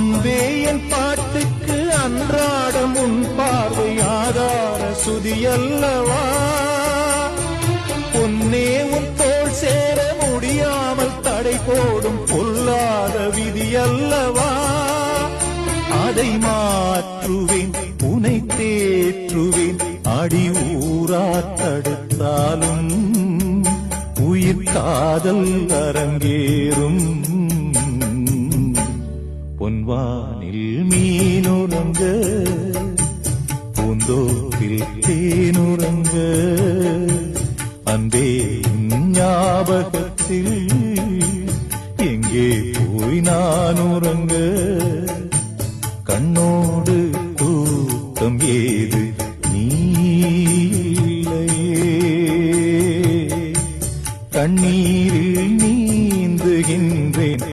அன்பே என் பாட்டுக்கு அன்றாடம் உன் பார்வை ஆதார சுதியல்லவா பொன்னே உன் தோள் சேர முடியாமல் தடை போடும் பொல்லாத விதியல்லவா அதை மாற்றுவேன் உனை தேற்றுவேன் அடி ஊரா தடுத்தாலும் உயிர் காதல் அரங்கேறும் பொன்வானில் மீனுறங்க பூந்தோப்பில் தேனுறங்க அன்பே ஞாபகத்தில் எங்கே போய் நான் உறங்க கண்ணோடு தூக்கம் ஏது